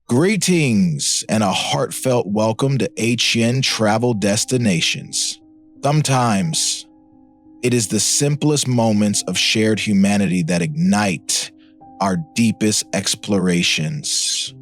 Greetings and a heartfelt welcome to hntraveldestinations. Sometimes it is the simplest moments of shared humanity that ignite our deepest explorations.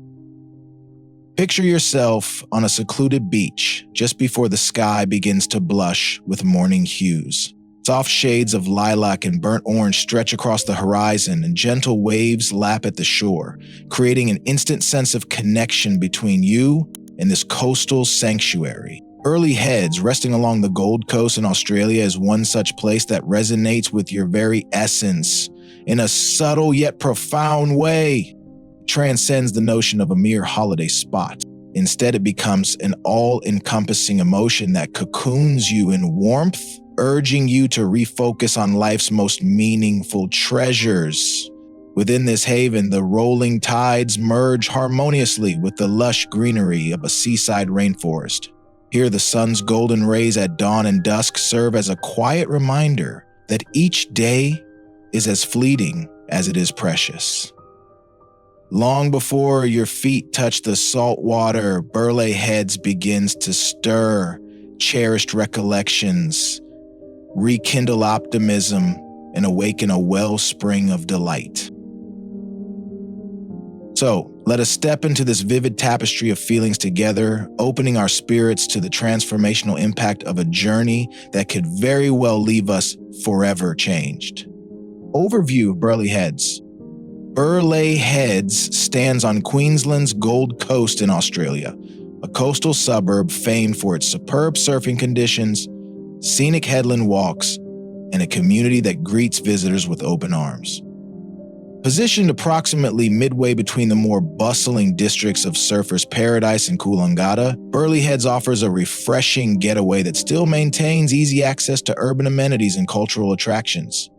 Picture yourself on a secluded beach just before the sky begins to blush with morning hues. Soft shades of lilac and burnt orange stretch across the horizon, and gentle waves lap at the shore, creating an instant sense of connection between you and this coastal sanctuary. Burleigh Heads, resting along the Gold Coast in Australia, is one such place that resonates with your very essence in a subtle yet profound way. It transcends the notion of a mere holiday spot. Instead, it becomes an all-encompassing emotion that cocoons you in warmth, urging you to refocus on life's most meaningful treasures. Within this haven, the rolling tides merge harmoniously with the lush greenery of a seaside rainforest. Here, the sun's golden rays at dawn and dusk serve as a quiet reminder that each day is as fleeting as it is precious. Long before your feet touch the salt water, Burleigh Heads begins to stir cherished recollections, rekindle optimism, and awaken a wellspring of delight. So, let us step into this vivid tapestry of feelings together, opening our spirits to the transformational impact of a journey that could very well leave us forever changed. Overview of Burleigh Heads. Burleigh Heads stands on Queensland's Gold Coast in Australia, a coastal suburb famed for its superb surfing conditions, scenic headland walks, and a community that greets visitors with open arms. Positioned approximately midway between the more bustling districts of Surfers Paradise and Coolangatta, Burleigh Heads offers a refreshing getaway that still maintains easy access to urban amenities and cultural attractions.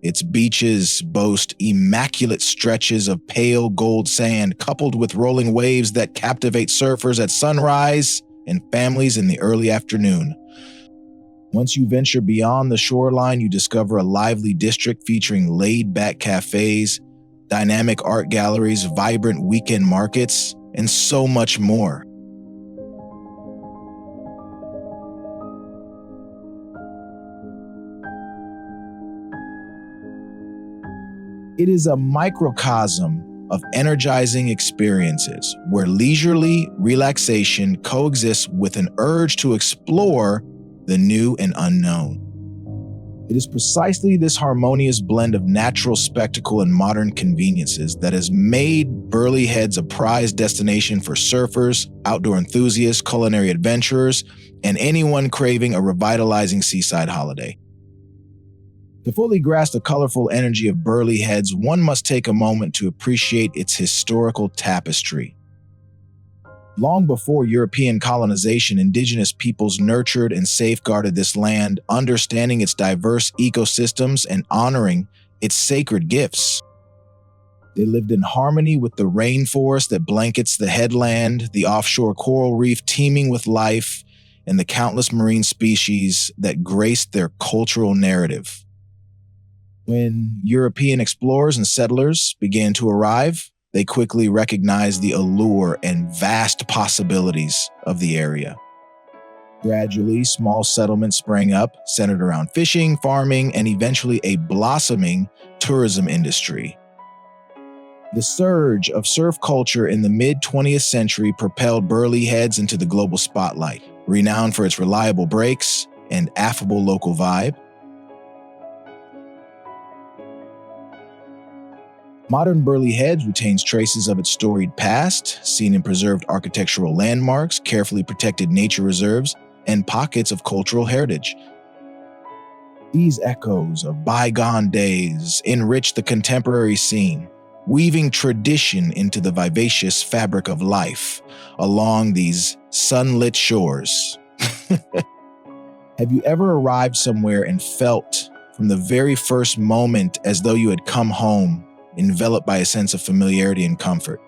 Its beaches boast immaculate stretches of pale gold sand coupled with rolling waves that captivate surfers at sunrise and families in the early afternoon. Once you venture beyond the shoreline, you discover a lively district featuring laid-back cafes, dynamic art galleries, vibrant weekend markets, and so much more. It is a microcosm of energizing experiences where leisurely relaxation coexists with an urge to explore the new and unknown. It is precisely this harmonious blend of natural spectacle and modern conveniences that has made Burleigh Heads a prized destination for surfers, outdoor enthusiasts, culinary adventurers, and anyone craving a revitalizing seaside holiday. To fully grasp the colorful energy of Burleigh Heads, one must take a moment to appreciate its historical tapestry. Long before European colonization, indigenous peoples nurtured and safeguarded this land, understanding its diverse ecosystems and honoring its sacred gifts. They lived in harmony with the rainforest that blankets the headland, the offshore coral reef teeming with life, and the countless marine species that graced their cultural narrative. When European explorers and settlers began to arrive, they quickly recognized the allure and vast possibilities of the area. Gradually, small settlements sprang up, centered around fishing, farming, and eventually a blossoming tourism industry. The surge of surf culture in the mid-20th century propelled Burleigh Heads into the global spotlight, renowned for its reliable breaks and affable local vibe. Modern Burleigh Heads retains traces of its storied past, seen in preserved architectural landmarks, carefully protected nature reserves, and pockets of cultural heritage. These echoes of bygone days enrich the contemporary scene, weaving tradition into the vivacious fabric of life along these sunlit shores. Have you ever arrived somewhere and felt from the very first moment as though you had come home, enveloped by a sense of familiarity and comfort?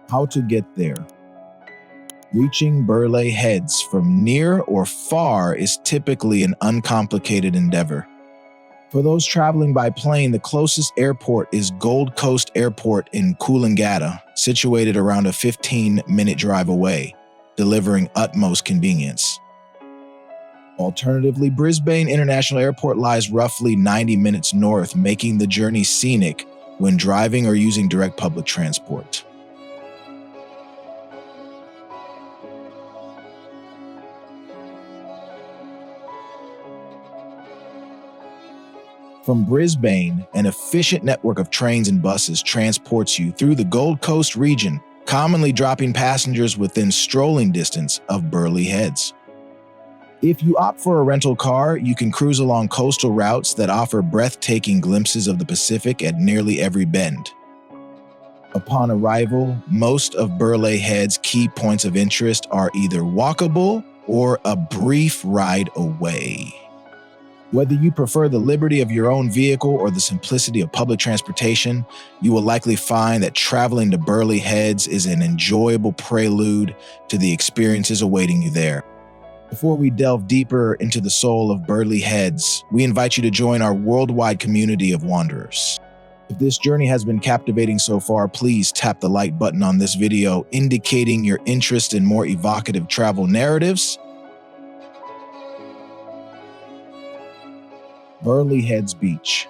How to get there? Reaching Burleigh Heads from near or far is typically an uncomplicated endeavor. For those traveling by plane, the closest airport is Gold Coast Airport in Coolangatta, situated around a 15-minute drive away, delivering utmost convenience. Alternatively, Brisbane International Airport lies roughly 90 minutes north, making the journey scenic when driving or using direct public transport. From Brisbane, an efficient network of trains and buses transports you through the Gold Coast region, commonly dropping passengers within strolling distance of Burleigh Heads. If you opt for a rental car, you can cruise along coastal routes that offer breathtaking glimpses of the Pacific at nearly every bend. Upon arrival, most of Burleigh Head's key points of interest are either walkable or a brief ride away. Whether you prefer the liberty of your own vehicle or the simplicity of public transportation, you will likely find that traveling to Burleigh Heads is an enjoyable prelude to the experiences awaiting you there. Before we delve deeper into the soul of Burleigh Heads, we invite you to join our worldwide community of wanderers. If this journey has been captivating so far, please tap the like button on this video, indicating your interest in more evocative travel narratives. Burleigh Heads Beach.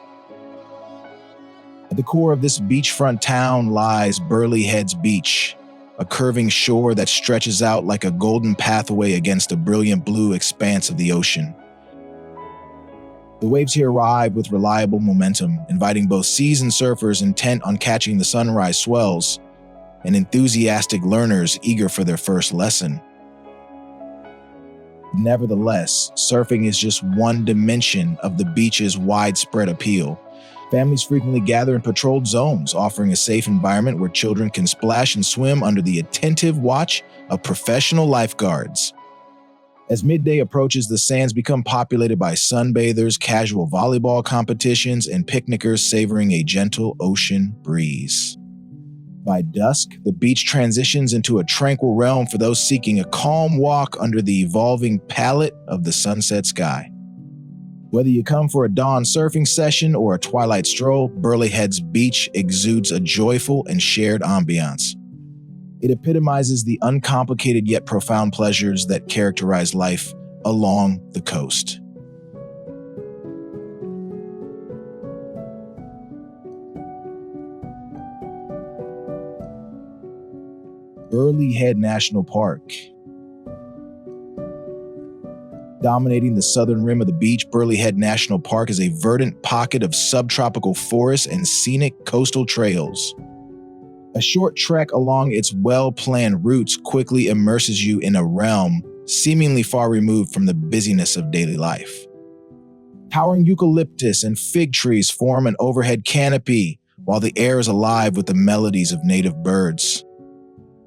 At the core of this beachfront town lies Burleigh Heads Beach, a curving shore that stretches out like a golden pathway against the brilliant blue expanse of the ocean. The waves here arrive with reliable momentum, inviting both seasoned surfers intent on catching the sunrise swells and enthusiastic learners eager for their first lesson. Nevertheless, surfing is just one dimension of the beach's widespread appeal. Families frequently gather in patrolled zones, offering a safe environment where children can splash and swim under the attentive watch of professional lifeguards. As midday approaches, the sands become populated by sunbathers, casual volleyball competitions, and picnickers savoring a gentle ocean breeze. By dusk, the beach transitions into a tranquil realm for those seeking a calm walk under the evolving palette of the sunset sky. Whether you come for a dawn surfing session or a twilight stroll, Burleigh Heads Beach exudes a joyful and shared ambiance. It epitomizes the uncomplicated yet profound pleasures that characterize life along the coast. Burleigh Head National Park. Dominating the southern rim of the beach, Burleigh Head National Park is a verdant pocket of subtropical forests and scenic coastal trails. A short trek along its well-planned routes quickly immerses you in a realm seemingly far removed from the busyness of daily life. Towering eucalyptus and fig trees form an overhead canopy, while the air is alive with the melodies of native birds.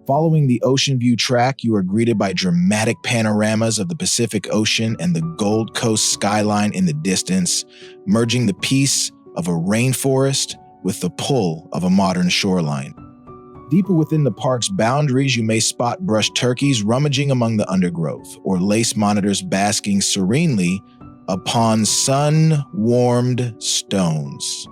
Following the Ocean View track, you are greeted by dramatic panoramas of the Pacific Ocean and the Gold Coast skyline in the distance, merging the peace of a rainforest with the pull of a modern shoreline. Deeper within the park's boundaries, you may spot brush turkeys rummaging among the undergrowth, or lace monitors basking serenely upon sun-warmed stones.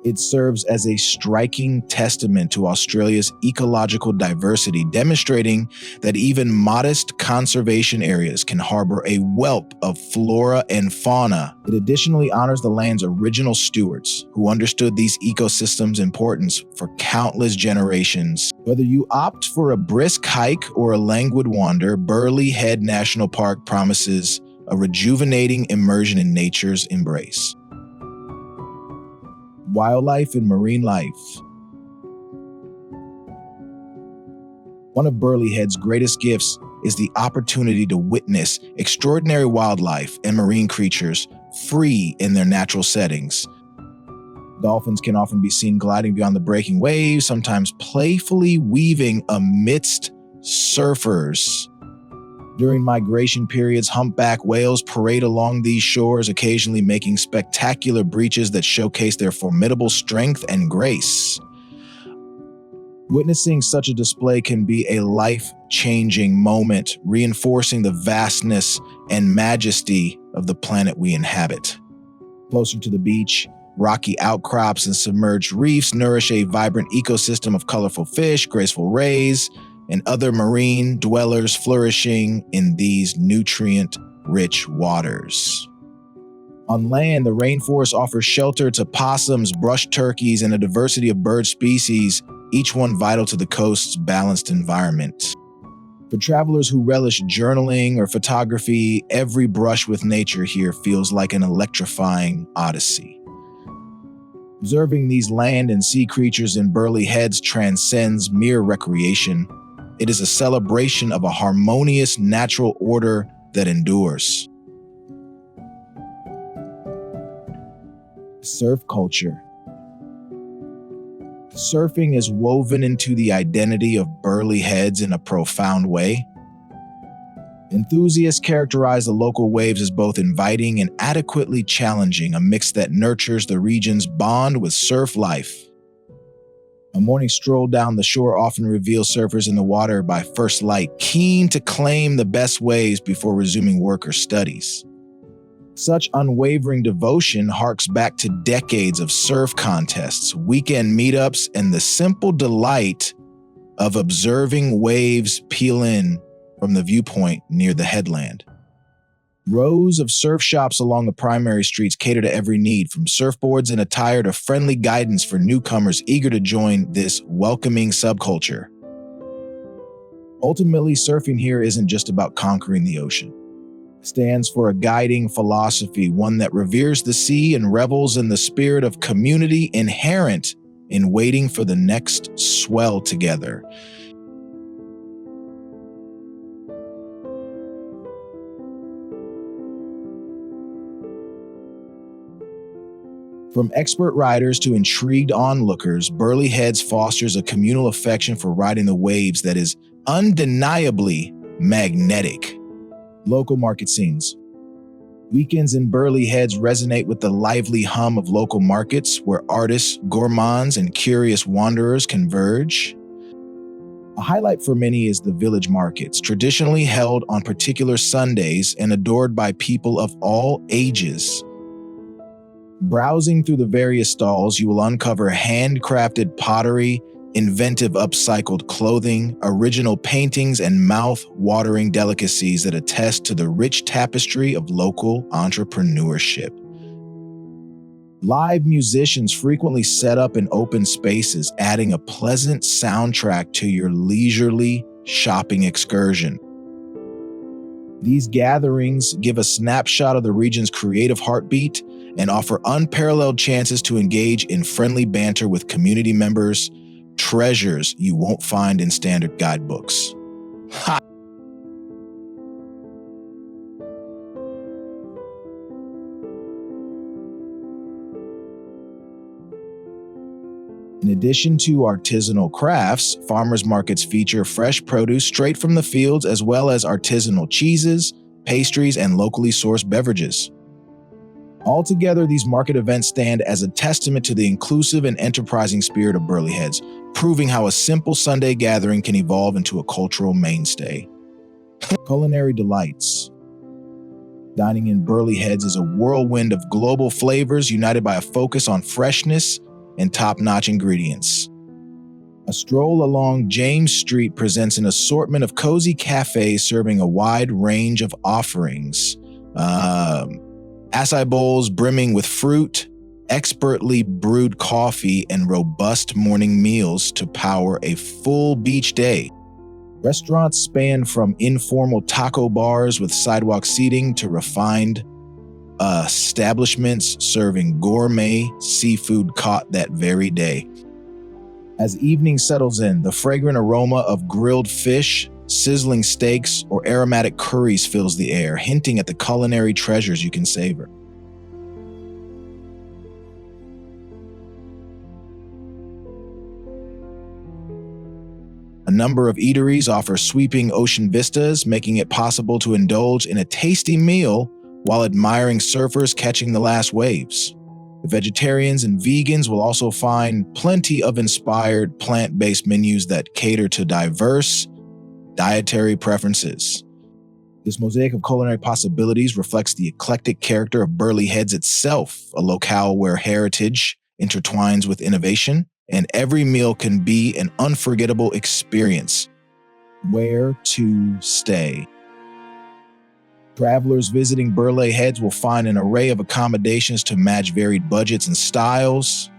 It serves as a striking testament to Australia's ecological diversity, demonstrating that even modest conservation areas can harbor a wealth of flora and fauna. It additionally honors the land's original stewards, who understood these ecosystems' importance for countless generations. Whether you opt for a brisk hike or a languid wander, Burleigh Head National Park promises a rejuvenating immersion in nature's embrace. Wildlife and marine life. One of Burleigh Head's greatest gifts is the opportunity to witness extraordinary wildlife and marine creatures free in their natural settings. Dolphins can often be seen gliding beyond the breaking waves, sometimes playfully weaving amidst surfers. During migration periods, humpback whales parade along these shores, occasionally making spectacular breaches that showcase their formidable strength and grace. Witnessing such a display can be a life-changing moment, reinforcing the vastness and majesty of the planet we inhabit. Closer to the beach, rocky outcrops and submerged reefs nourish a vibrant ecosystem of colorful fish, graceful rays, and other marine dwellers flourishing in these nutrient-rich waters. On land, the rainforest offers shelter to possums, brush turkeys, and a diversity of bird species, each one vital to the coast's balanced environment. For travelers who relish journaling or photography, every brush with nature here feels like an electrifying odyssey. Observing these land and sea creatures in Burleigh Heads transcends mere recreation. It is a celebration of a harmonious natural order that endures. Surf culture. Surfing is woven into the identity of Burleigh Heads in a profound way. Enthusiasts characterize the local waves as both inviting and adequately challenging, a mix that nurtures the region's bond with surf life. A morning stroll down the shore often reveals surfers in the water by first light, keen to claim the best waves before resuming work or studies. Such unwavering devotion harks back to decades of surf contests, weekend meetups, and the simple delight of observing waves peel in from the viewpoint near the headland. Rows of surf shops along the primary streets cater to every need, from surfboards and attire to friendly guidance for newcomers eager to join this welcoming subculture. Ultimately, surfing here isn't just about conquering the ocean. It stands for a guiding philosophy, one that reveres the sea and revels in the spirit of community inherent in waiting for the next swell together. From expert riders to intrigued onlookers, Burleigh Heads fosters a communal affection for riding the waves that is undeniably magnetic. Local market scenes. Weekends in Burleigh Heads resonate with the lively hum of local markets where artists, gourmands, and curious wanderers converge. A highlight for many is the village markets, traditionally held on particular Sundays and adored by people of all ages. Browsing through the various stalls, you will uncover handcrafted pottery, inventive upcycled clothing, original paintings, and mouth-watering delicacies that attest to the rich tapestry of local entrepreneurship. Live musicians frequently set up in open spaces, adding a pleasant soundtrack to your leisurely shopping excursion. These gatherings give a snapshot of the region's creative heartbeat and offer unparalleled chances to engage in friendly banter with community members, treasures you won't find in standard guidebooks. Ha! In addition to artisanal crafts, farmers markets feature fresh produce straight from the fields, as well as artisanal cheeses, pastries, and locally sourced beverages. Altogether, these market events stand as a testament to the inclusive and enterprising spirit of Burleigh Heads, proving how a simple Sunday gathering can evolve into a cultural mainstay. Culinary delights. Dining in Burleigh Heads is a whirlwind of global flavors united by a focus on freshness and top-notch ingredients. A stroll along James Street presents an assortment of cozy cafes serving a wide range of offerings. Acai bowls brimming with fruit, expertly brewed coffee, and robust morning meals to power a full beach day. Restaurants span from informal taco bars with sidewalk seating to refined establishments serving gourmet seafood caught that very day. As evening settles in, the fragrant aroma of grilled fish, sizzling steaks, or aromatic curries fills the air, hinting at the culinary treasures you can savor. A number of eateries offer sweeping ocean vistas, making it possible to indulge in a tasty meal while admiring surfers catching the last waves. The vegetarians and vegans will also find plenty of inspired plant-based menus that cater to diverse dietary preferences. This mosaic of culinary possibilities reflects the eclectic character of Burleigh Heads itself, a locale where heritage intertwines with innovation, and every meal can be an unforgettable experience. Where to stay? Travelers visiting Burleigh Heads will find an array of accommodations to match varied budgets and styles.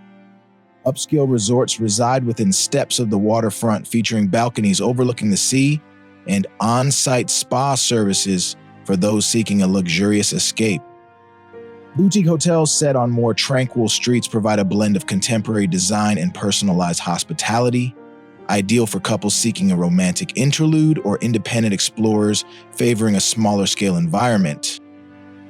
Upscale resorts reside within steps of the waterfront, featuring balconies overlooking the sea and on-site spa services for those seeking a luxurious escape. Boutique hotels set on more tranquil streets provide a blend of contemporary design and personalized hospitality, ideal for couples seeking a romantic interlude or independent explorers favoring a smaller-scale environment.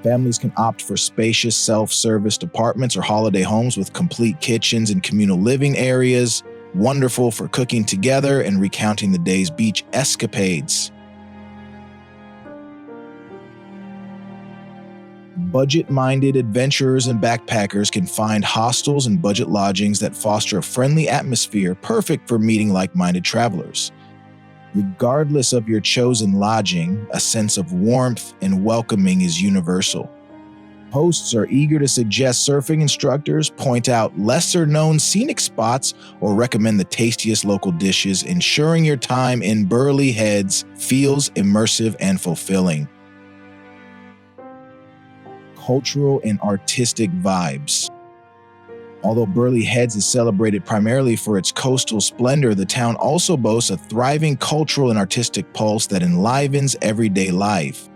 Families can opt for spacious self-serviced apartments or holiday homes with complete kitchens and communal living areas, wonderful for cooking together and recounting the day's beach escapades. Budget-minded adventurers and backpackers can find hostels and budget lodgings that foster a friendly atmosphere perfect for meeting like-minded travelers. Regardless of your chosen lodging, a sense of warmth and welcoming is universal. Hosts are eager to suggest surfing instructors, point out lesser-known scenic spots, or recommend the tastiest local dishes, ensuring your time in Burleigh Heads feels immersive and fulfilling. Cultural and artistic vibes. Although Burleigh Heads is celebrated primarily for its coastal splendor, the town also boasts a thriving cultural and artistic pulse that enlivens everyday life.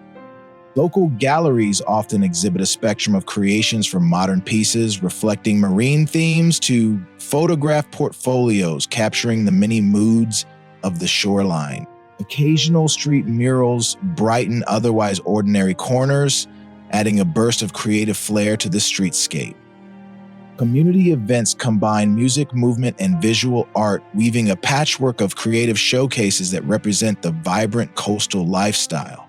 Local galleries often exhibit a spectrum of creations from modern pieces reflecting marine themes to photograph portfolios capturing the many moods of the shoreline. Occasional street murals brighten otherwise ordinary corners, adding a burst of creative flair to the streetscape. Community events combine music, movement, and visual art, weaving a patchwork of creative showcases that represent the vibrant coastal lifestyle.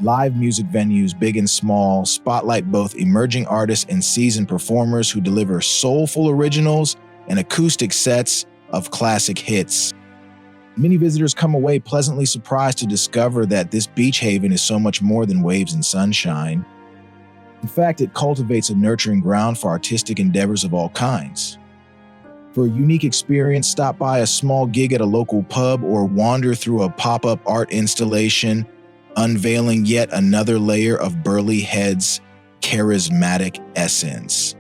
Live music venues, big and small, spotlight both emerging artists and seasoned performers who deliver soulful originals and acoustic sets of classic hits. Many visitors come away pleasantly surprised to discover that this beach haven is so much more than waves and sunshine. In fact, it cultivates a nurturing ground for artistic endeavors of all kinds. For a unique experience, stop by a small gig at a local pub or wander through a pop-up art installation, unveiling yet another layer of Burleigh Heads' charismatic essence.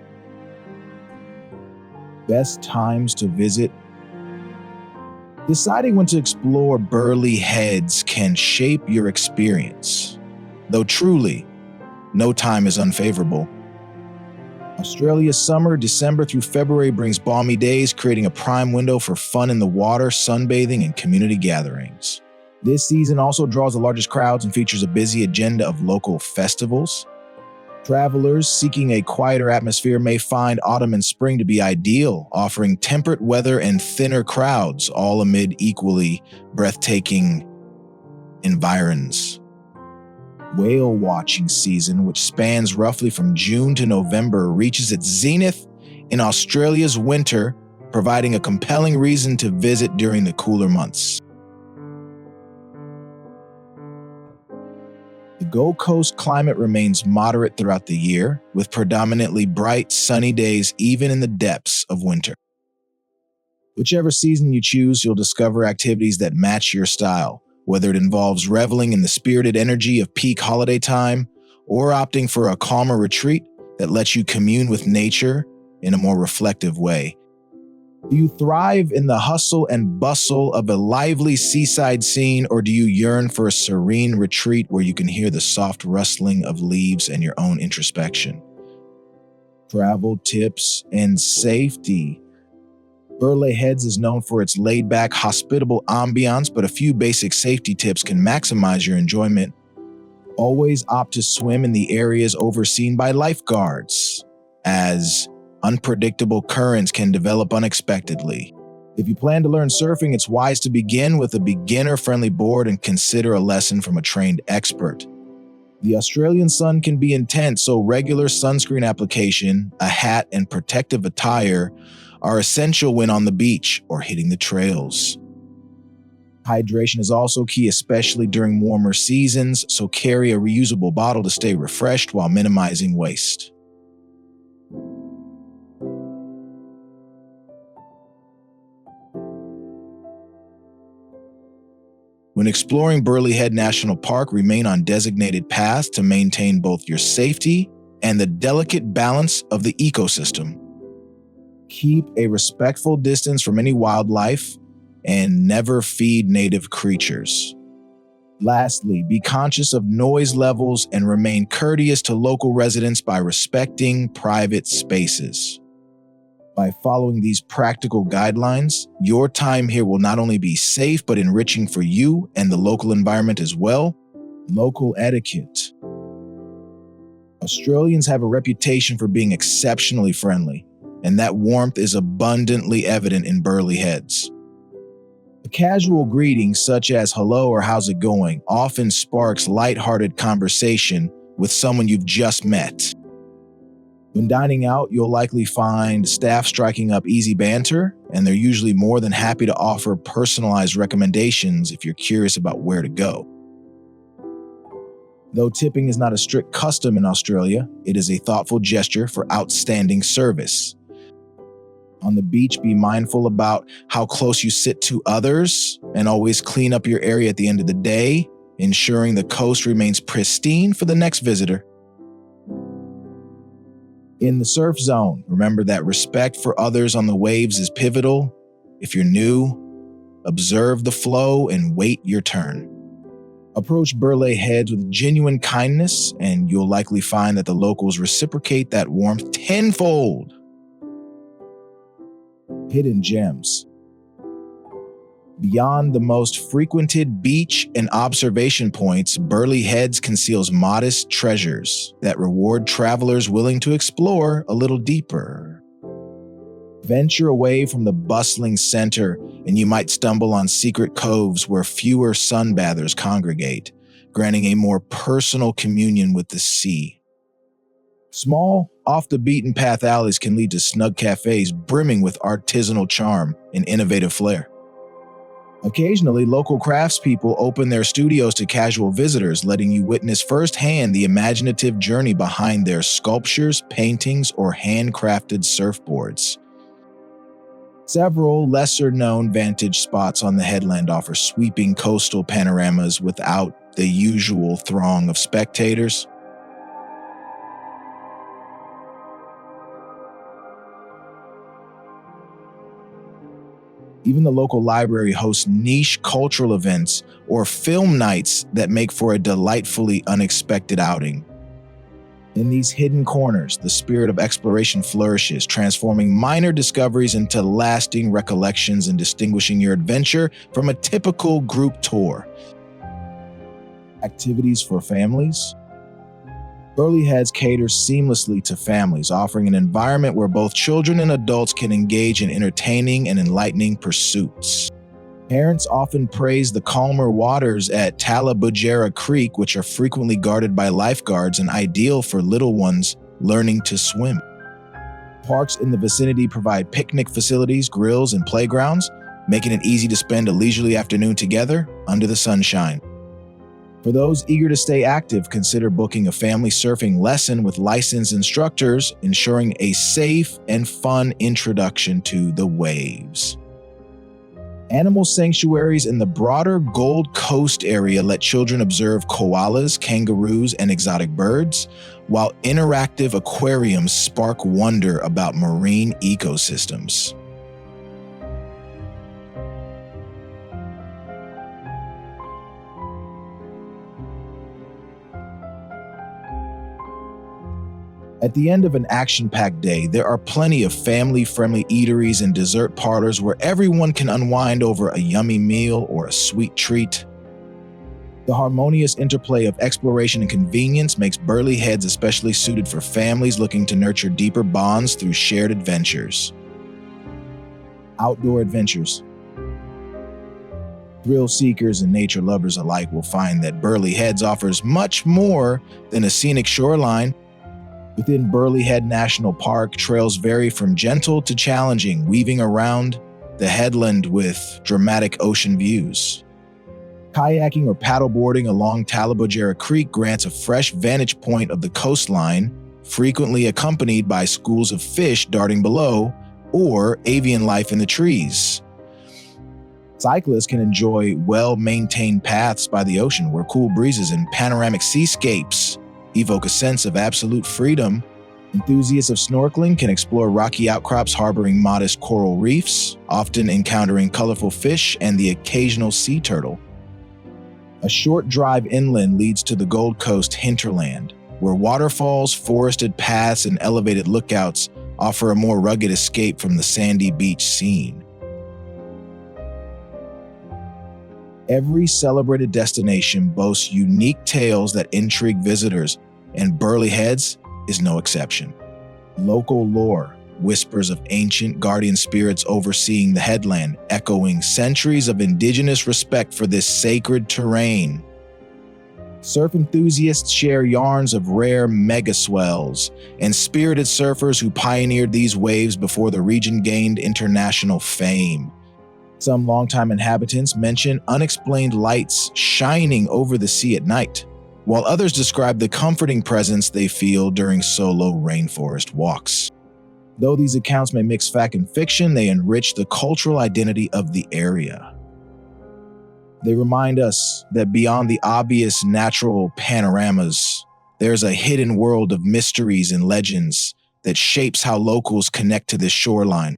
Best times to visit. Deciding when to explore Burleigh Heads can shape your experience, though truly, no time is unfavorable. Australia's summer, December through February, brings balmy days, creating a prime window for fun in the water, sunbathing, and community gatherings. This season also draws the largest crowds and features a busy agenda of local festivals. Travelers seeking a quieter atmosphere may find autumn and spring to be ideal, offering temperate weather and thinner crowds, all amid equally breathtaking environs. Whale watching season, which spans roughly from June to November, reaches its zenith in Australia's winter, providing a compelling reason to visit during the cooler months. The Gold Coast climate remains moderate throughout the year, with predominantly bright, sunny days even in the depths of winter. Whichever season you choose, you'll discover activities that match your style, whether it involves reveling in the spirited energy of peak holiday time or opting for a calmer retreat that lets you commune with nature in a more reflective way. Do you thrive in the hustle and bustle of a lively seaside scene, or do you yearn for a serene retreat where you can hear the soft rustling of leaves and your own introspection? Travel tips and safety. Burleigh Heads is known for its laid-back, hospitable ambiance, but a few basic safety tips can maximize your enjoyment. Always opt to swim in the areas overseen by lifeguards, as unpredictable currents can develop unexpectedly. If you plan to learn surfing, it's wise to begin with a beginner-friendly board and consider a lesson from a trained expert. The Australian sun can be intense, so regular sunscreen application, a hat, and protective attire are essential when on the beach or hitting the trails. Hydration is also key, especially during warmer seasons, so carry a reusable bottle to stay refreshed while minimizing waste. When exploring Burleigh Head National Park, remain on designated paths to maintain both your safety and the delicate balance of the ecosystem. Keep a respectful distance from any wildlife and never feed native creatures. Lastly, be conscious of noise levels and remain courteous to local residents by respecting private spaces. By following these practical guidelines, your time here will not only be safe but enriching for you and the local environment as well. Local etiquette. Australians have a reputation for being exceptionally friendly, and that warmth is abundantly evident in Burleigh Heads. A casual greeting such as hello or how's it going often sparks lighthearted conversation with someone you've just met. When dining out, you'll likely find staff striking up easy banter, and they're usually more than happy to offer personalized recommendations if you're curious about where to go. Though tipping is not a strict custom in Australia, it is a thoughtful gesture for outstanding service. On the beach, be mindful about how close you sit to others, and always clean up your area at the end of the day, ensuring the coast remains pristine for the next visitor. In the surf zone, remember that respect for others on the waves is pivotal. If you're new, observe the flow and wait your turn. Approach Burleigh Heads with genuine kindness, and you'll likely find that the locals reciprocate that warmth tenfold. Hidden gems. Beyond the most frequented beach and observation points, Burleigh Heads conceals modest treasures that reward travelers willing to explore a little deeper. Venture away from the bustling center, and you might stumble on secret coves where fewer sunbathers congregate, granting a more personal communion with the sea. Small, off-the-beaten-path alleys can lead to snug cafes brimming with artisanal charm and innovative flair. Occasionally, local craftspeople open their studios to casual visitors, letting you witness firsthand the imaginative journey behind their sculptures, paintings, or handcrafted surfboards. Several lesser-known vantage spots on the headland offer sweeping coastal panoramas without the usual throng of spectators. Even the local library hosts niche cultural events or film nights that make for a delightfully unexpected outing. In these hidden corners, the spirit of exploration flourishes, transforming minor discoveries into lasting recollections and distinguishing your adventure from a typical group tour. Activities for families. Burleigh Heads caters seamlessly to families, offering an environment where both children and adults can engage in entertaining and enlightening pursuits. Parents often praise the calmer waters at Talabujera Creek, which are frequently guarded by lifeguards and ideal for little ones learning to swim. Parks in the vicinity provide picnic facilities, grills, and playgrounds, making it easy to spend a leisurely afternoon together under the sunshine. For those eager to stay active, consider booking a family surfing lesson with licensed instructors, ensuring a safe and fun introduction to the waves. Animal sanctuaries in the broader Gold Coast area let children observe koalas, kangaroos, and exotic birds, while interactive aquariums spark wonder about marine ecosystems. At the end of an action-packed day, there are plenty of family-friendly eateries and dessert parlors where everyone can unwind over a yummy meal or a sweet treat. The harmonious interplay of exploration and convenience makes Burleigh Heads especially suited for families looking to nurture deeper bonds through shared adventures. Outdoor adventures. Thrill seekers and nature lovers alike will find that Burleigh Heads offers much more than a scenic shoreline. Within Burleigh Head National Park, trails vary from gentle to challenging, weaving around the headland with dramatic ocean views. Kayaking or paddleboarding along Talabojara Creek grants a fresh vantage point of the coastline, frequently accompanied by schools of fish darting below or avian life in the trees. Cyclists can enjoy well-maintained paths by the ocean where cool breezes and panoramic seascapes evoke a sense of absolute freedom. Enthusiasts of snorkeling can explore rocky outcrops harboring modest coral reefs, often encountering colorful fish and the occasional sea turtle. A short drive inland leads to the Gold Coast hinterland, where waterfalls, forested paths, and elevated lookouts offer a more rugged escape from the sandy beach scene. Every celebrated destination boasts unique tales that intrigue visitors, and Burleigh Heads is no exception. Local lore, whispers of ancient guardian spirits overseeing the headland, echoing centuries of indigenous respect for this sacred terrain. Surf enthusiasts share yarns of rare megaswells and spirited surfers who pioneered these waves before the region gained international fame. Some longtime inhabitants mention unexplained lights shining over the sea at night, while others describe the comforting presence they feel during solo rainforest walks. Though these accounts may mix fact and fiction, they enrich the cultural identity of the area. They remind us that beyond the obvious natural panoramas, there's a hidden world of mysteries and legends that shapes how locals connect to this shoreline.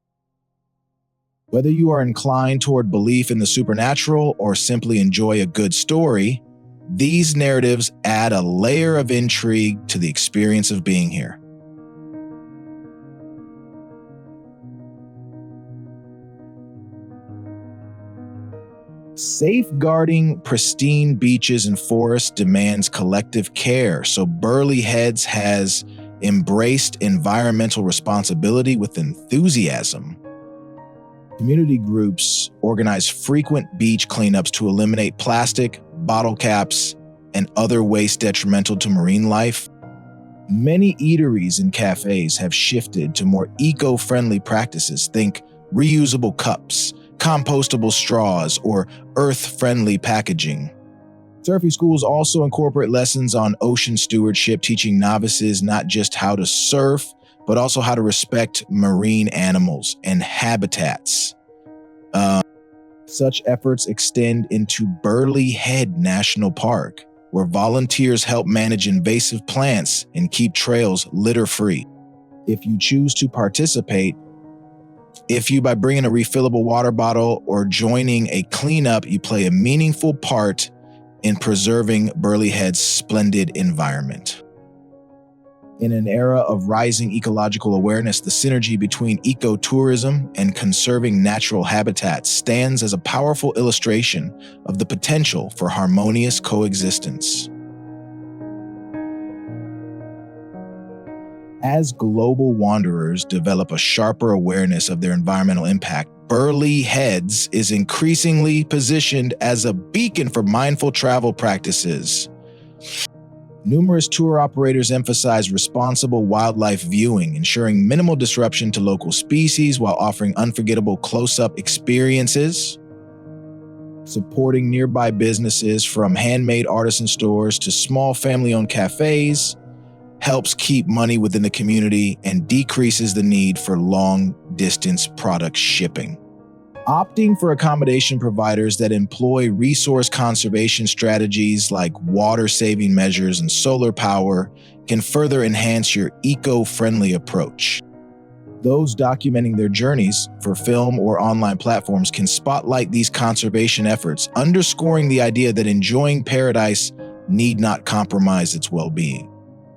Whether you are inclined toward belief in the supernatural or simply enjoy a good story, these narratives add a layer of intrigue to the experience of being here. Safeguarding pristine beaches and forests demands collective care, so Burleigh Heads has embraced environmental responsibility with enthusiasm. Community groups organize frequent beach cleanups to eliminate plastic, bottle caps, and other waste detrimental to marine life. Many eateries and cafes have shifted to more eco-friendly practices. Think reusable cups, compostable straws, or earth-friendly packaging. Surfing schools also incorporate lessons on ocean stewardship, teaching novices not just how to surf, but also how to respect marine animals and habitats. Such efforts extend into Burleigh Head National Park, where volunteers help manage invasive plants and keep trails litter-free. If you choose to participate, by bringing a refillable water bottle or joining a cleanup, you play a meaningful part in preserving Burleigh Head's splendid environment. In an era of rising ecological awareness, the synergy between ecotourism and conserving natural habitats stands as a powerful illustration of the potential for harmonious coexistence. As global wanderers develop a sharper awareness of their environmental impact, Burleigh Heads is increasingly positioned as a beacon for mindful travel practices. Numerous tour operators emphasize responsible wildlife viewing, ensuring minimal disruption to local species while offering unforgettable close-up experiences. Supporting nearby businesses from handmade artisan stores to small family-owned cafes helps keep money within the community and decreases the need for long-distance product shipping. Opting for accommodation providers that employ resource conservation strategies like water-saving measures and solar power can further enhance your eco-friendly approach. Those documenting their journeys for film or online platforms can spotlight these conservation efforts, underscoring the idea that enjoying paradise need not compromise its well-being.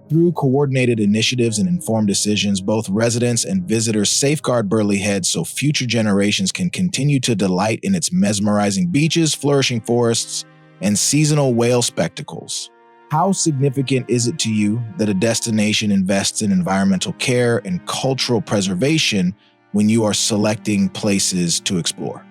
Through coordinated initiatives and informed decisions, both residents and visitors safeguard Burleigh Head so future generations can continue to delight in its mesmerizing beaches, flourishing forests, and seasonal whale spectacles. How significant is it to you that a destination invests in environmental care and cultural preservation when you are selecting places to explore?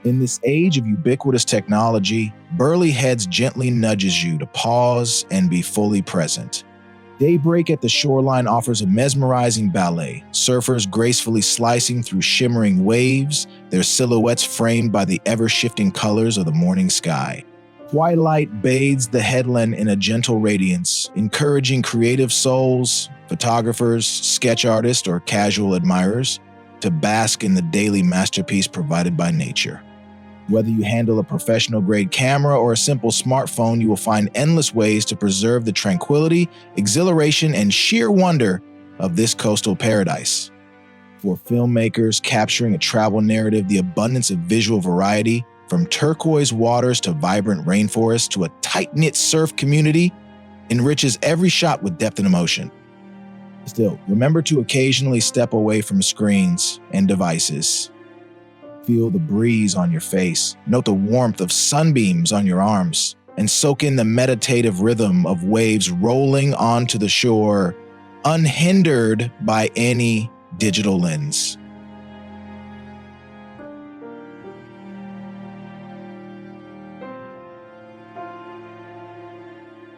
In this age of ubiquitous technology, Burleigh Heads gently nudges you to pause and be fully present. Daybreak at the shoreline offers a mesmerizing ballet, surfers gracefully slicing through shimmering waves, their silhouettes framed by the ever-shifting colors of the morning sky. Twilight bathes the headland in a gentle radiance, encouraging creative souls, photographers, sketch artists, or casual admirers to bask in the daily masterpiece provided by nature. Whether you handle a professional-grade camera or a simple smartphone, you will find endless ways to preserve the tranquility, exhilaration, and sheer wonder of this coastal paradise. For filmmakers capturing a travel narrative, the abundance of visual variety, from turquoise waters to vibrant rainforests to a tight-knit surf community, enriches every shot with depth and emotion. Still, remember to occasionally step away from screens and devices. Feel the breeze on your face, note the warmth of sunbeams on your arms, and soak in the meditative rhythm of waves rolling onto the shore, unhindered by any digital lens.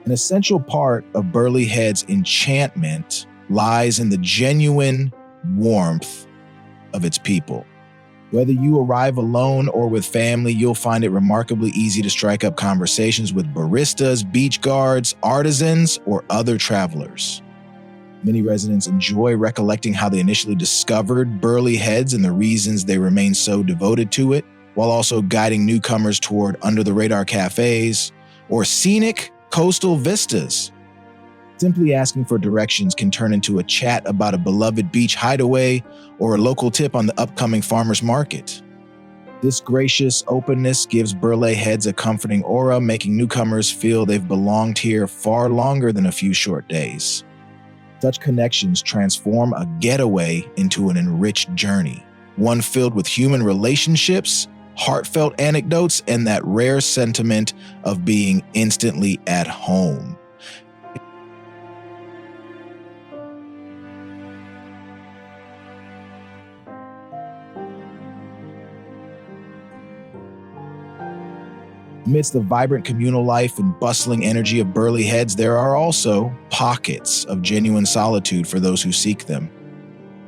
An essential part of Burleigh Head's enchantment lies in the genuine warmth of its people. Whether you arrive alone or with family, you'll find it remarkably easy to strike up conversations with baristas, beach guards, artisans, or other travelers. Many residents enjoy recollecting how they initially discovered Burleigh Heads and the reasons they remain so devoted to it, while also guiding newcomers toward under-the-radar cafes or scenic coastal vistas. Simply asking for directions can turn into a chat about a beloved beach hideaway or a local tip on the upcoming farmer's market. This gracious openness gives Burleigh Heads a comforting aura, making newcomers feel they've belonged here far longer than a few short days. Such connections transform a getaway into an enriched journey, one filled with human relationships, heartfelt anecdotes, and that rare sentiment of being instantly at home. Amidst the vibrant communal life and bustling energy of Burleigh Heads, there are also pockets of genuine solitude for those who seek them.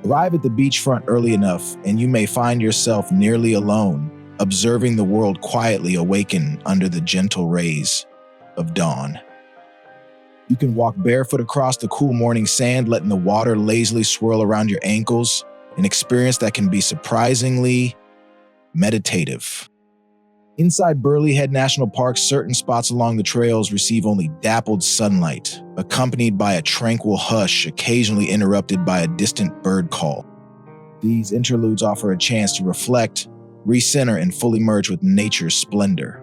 Arrive at the beachfront early enough, and you may find yourself nearly alone, observing the world quietly awaken under the gentle rays of dawn. You can walk barefoot across the cool morning sand, letting the water lazily swirl around your ankles, an experience that can be surprisingly meditative. Inside Burleigh Head National Park, certain spots along the trails receive only dappled sunlight, accompanied by a tranquil hush, occasionally interrupted by a distant bird call. These interludes offer a chance to reflect, recenter, and fully merge with nature's splendor.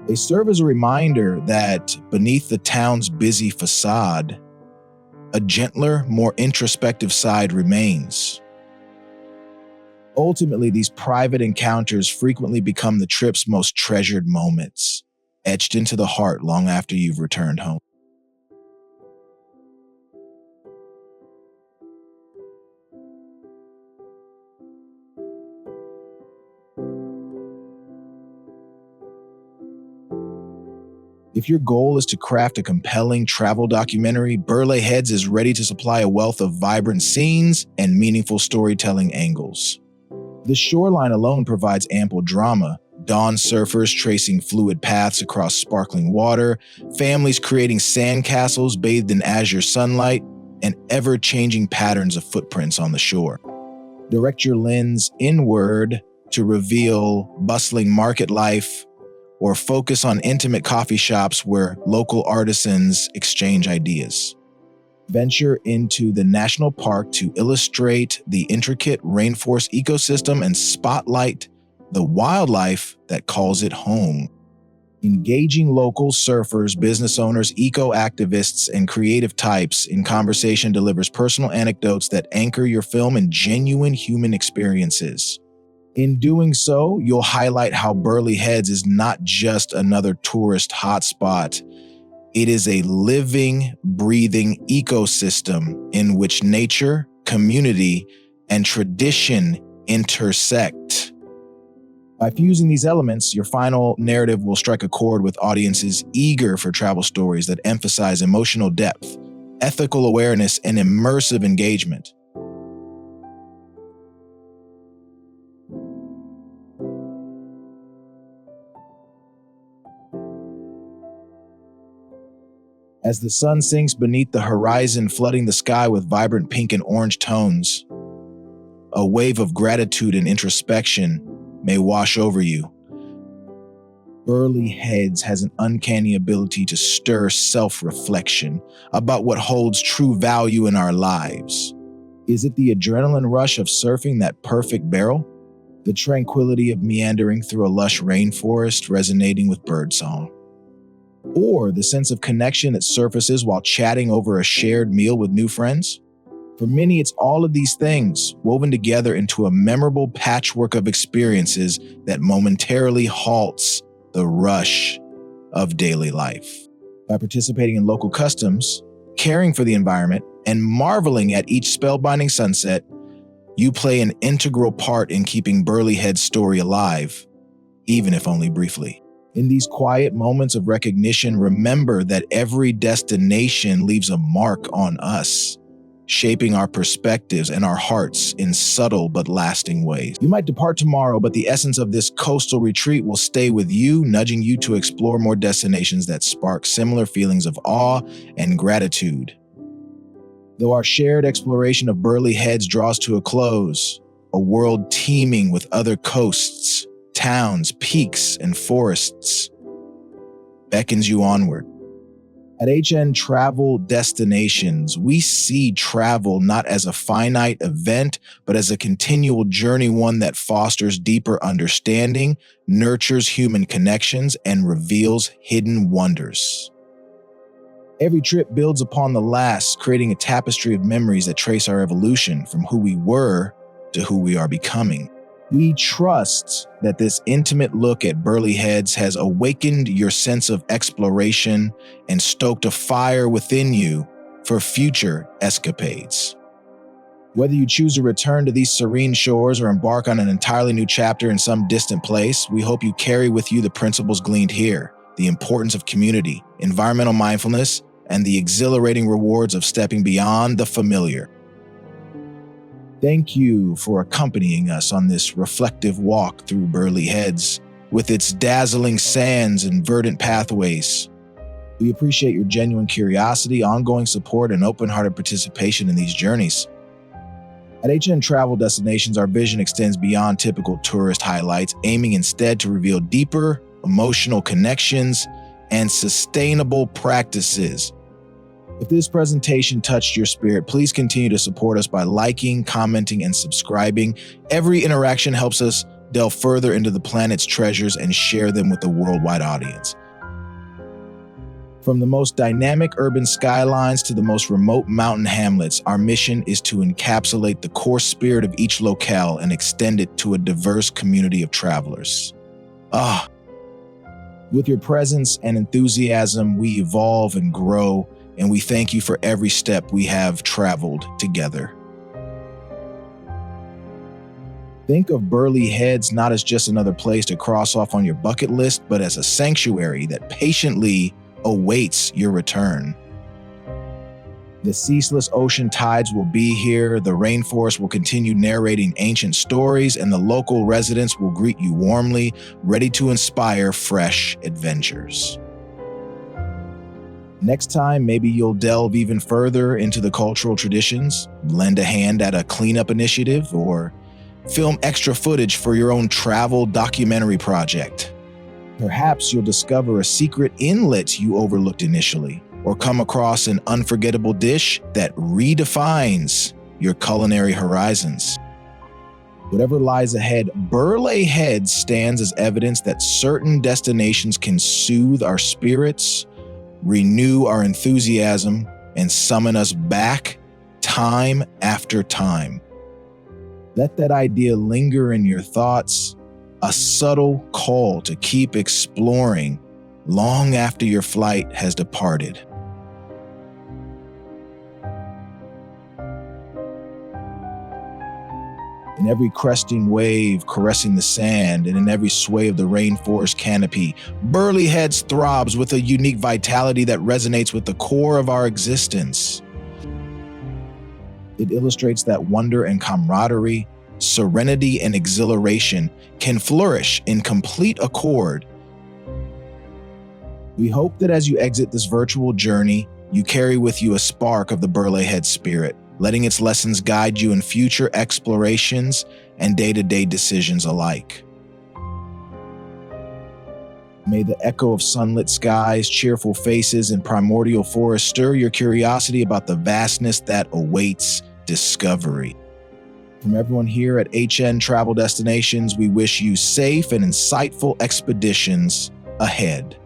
They serve as a reminder that beneath the town's busy facade, a gentler, more introspective side remains. Ultimately, these private encounters frequently become the trip's most treasured moments, etched into the heart long after you've returned home. If your goal is to craft a compelling travel documentary, Burleigh Heads is ready to supply a wealth of vibrant scenes and meaningful storytelling angles. The shoreline alone provides ample drama. Dawn surfers tracing fluid paths across sparkling water, families creating sandcastles bathed in azure sunlight, and ever-changing patterns of footprints on the shore. Direct your lens inward to reveal bustling market life, or focus on intimate coffee shops where local artisans exchange ideas. Venture into the national park to illustrate the intricate rainforest ecosystem and spotlight the wildlife that calls it home. Engaging local surfers, business owners, eco-activists, and creative types in conversation delivers personal anecdotes that anchor your film in genuine human experiences. In doing so, you'll highlight how Burleigh Heads is not just another tourist hotspot. It is a living, breathing ecosystem in which nature, community, and tradition intersect. By fusing these elements, your final narrative will strike a chord with audiences eager for travel stories that emphasize emotional depth, ethical awareness, and immersive engagement. As the sun sinks beneath the horizon, flooding the sky with vibrant pink and orange tones, a wave of gratitude and introspection may wash over you. Burleigh Heads has an uncanny ability to stir self-reflection about what holds true value in our lives. Is it the adrenaline rush of surfing that perfect barrel? The tranquility of meandering through a lush rainforest resonating with birdsong? Or the sense of connection that surfaces while chatting over a shared meal with new friends? For many, it's all of these things woven together into a memorable patchwork of experiences that momentarily halts the rush of daily life. By participating in local customs, caring for the environment, and marveling at each spellbinding sunset, you play an integral part in keeping Burleigh Head's story alive, even if only briefly. In these quiet moments of recognition, remember that every destination leaves a mark on us, shaping our perspectives and our hearts in subtle but lasting ways. You might depart tomorrow, but the essence of this coastal retreat will stay with you, nudging you to explore more destinations that spark similar feelings of awe and gratitude. Though our shared exploration of Burleigh Heads draws to a close, a world teeming with other coasts, towns, peaks, and forests beckons you onward. At hntraveldestinations, we see travel not as a finite event, but as a continual journey, one that fosters deeper understanding, nurtures human connections, and reveals hidden wonders. Every trip builds upon the last, creating a tapestry of memories that trace our evolution from who we were to who we are becoming. We trust that this intimate look at Burleigh Heads has awakened your sense of exploration and stoked a fire within you for future escapades. Whether you choose to return to these serene shores or embark on an entirely new chapter in some distant place, we hope you carry with you the principles gleaned here, the importance of community, environmental mindfulness, and the exhilarating rewards of stepping beyond the familiar. Thank you for accompanying us on this reflective walk through Burleigh Heads, with its dazzling sands and verdant pathways. We appreciate your genuine curiosity, ongoing support, and open-hearted participation in these journeys. At HN Travel Destinations, our vision extends beyond typical tourist highlights, aiming instead to reveal deeper emotional connections and sustainable practices. If this presentation touched your spirit, please continue to support us by liking, commenting, and subscribing. Every interaction helps us delve further into the planet's treasures and share them with a worldwide audience. From the most dynamic urban skylines to the most remote mountain hamlets, our mission is to encapsulate the core spirit of each locale and extend it to a diverse community of travelers. With your presence and enthusiasm, we evolve and grow, and we thank you for every step we have traveled together. Think of Burleigh Heads not as just another place to cross off on your bucket list, but as a sanctuary that patiently awaits your return. The ceaseless ocean tides will be here, the rainforest will continue narrating ancient stories, and the local residents will greet you warmly, ready to inspire fresh adventures. Next time, maybe you'll delve even further into the cultural traditions, lend a hand at a cleanup initiative, or film extra footage for your own travel documentary project. Perhaps you'll discover a secret inlet you overlooked initially, or come across an unforgettable dish that redefines your culinary horizons. Whatever lies ahead, Burleigh Heads stands as evidence that certain destinations can soothe our spirits, renew our enthusiasm, and summon us back time after time. Let that idea linger in your thoughts, a subtle call to keep exploring long after your flight has departed. In every cresting wave caressing the sand, and in every sway of the rainforest canopy, Burleigh Heads throbs with a unique vitality that resonates with the core of our existence. It illustrates that wonder and camaraderie, serenity and exhilaration can flourish in complete accord. We hope that as you exit this virtual journey, you carry with you a spark of the Burleigh Head spirit, letting its lessons guide you in future explorations and day-to-day decisions alike. May the echo of sunlit skies, cheerful faces, and primordial forests stir your curiosity about the vastness that awaits discovery. From everyone here at HN Travel Destinations, we wish you safe and insightful expeditions ahead.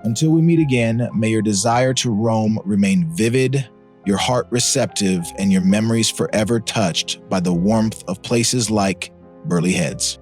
Until we meet again, may your desire to roam remain vivid, your heart receptive, and your memories forever touched by the warmth of places like Burleigh Heads.